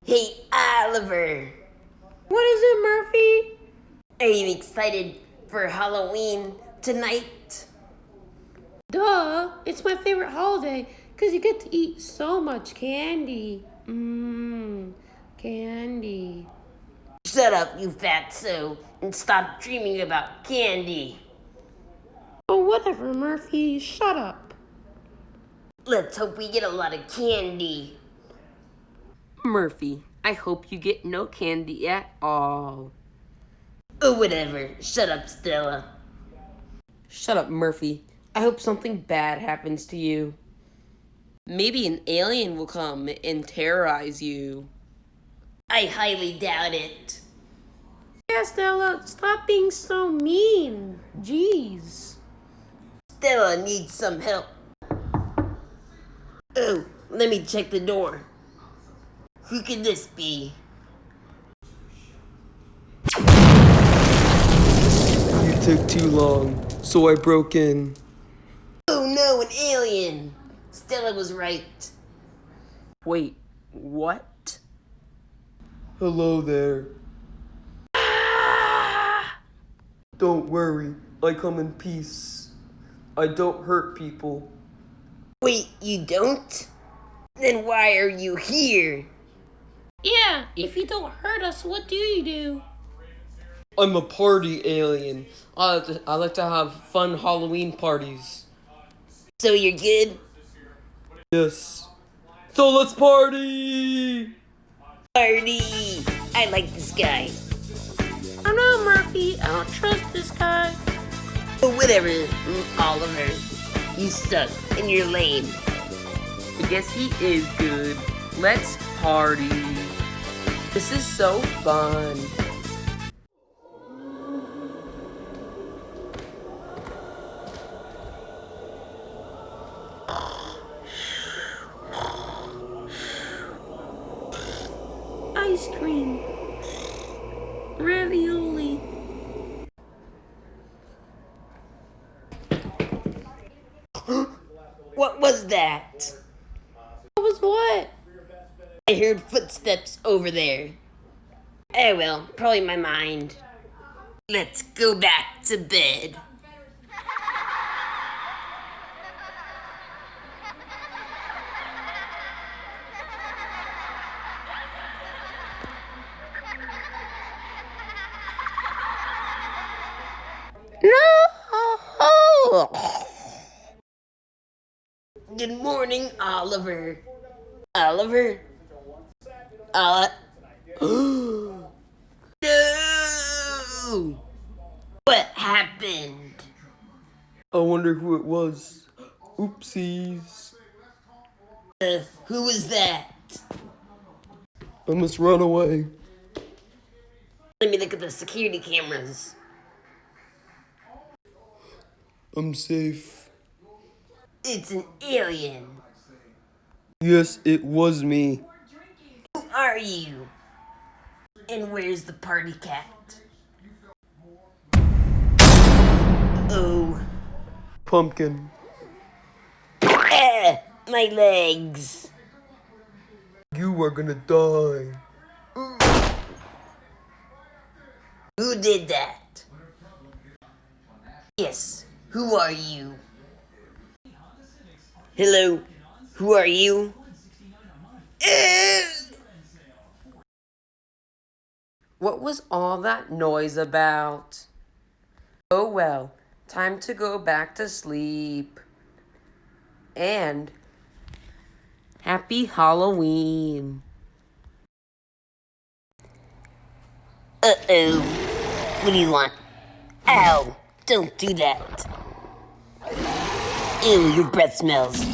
Hey, Oliver. What is it, Murphy? Are you excited for Halloween tonight? Duh, it's my favorite holiday because you get to eat so much candy. Candy. Shut up, you fatso, and stop dreaming about candy. Oh, whatever, Murphy, shut up. Let's hope we get a lot of candy. Murphy, I hope you get no candy at all. Oh, whatever. Shut up, Stella. Shut up, Murphy. I hope something bad happens to you. Maybe an alien will come and terrorize you. I highly doubt it. Yeah, Stella, stop being so mean. Jeez. Stella needs some help. Oh, let me check the door. Who could this be? You took too long, so I broke in. Oh no, an alien! Stella was right. Wait, what? Hello there. Don't worry, I come in peace. I don't hurt people. Wait, you don't? Then why are you here? Yeah, if you don't hurt us, what do you do? I'm a party alien. I like to have fun Halloween parties. So you're good? Yes. So let's party! Party! I like this guy. I know, Murphy, I don't trust this guy. But whatever, Oliver. You suck and you're lame. I guess he is good. Let's party. This is so fun. Ice cream. Ravioli. What was that? What was what? I heard footsteps over there. Oh well, probably my mind. Let's go back to bed. No! Good morning, Oliver. Oliver? No! What happened? I wonder who it was. Oopsies. Who was that? I must run away. Let me look at the security cameras. I'm safe. It's an alien. Yes, it was me. Who are you? And where's the party cat? Oh. Pumpkin. My legs. You are gonna die. Who did that? Yes, who are you? Hello, who are you? What was all that noise about? Oh well, time to go back to sleep. And happy Halloween. Uh-oh. What do you want? Ow! Don't do that. Ew, your breath smells.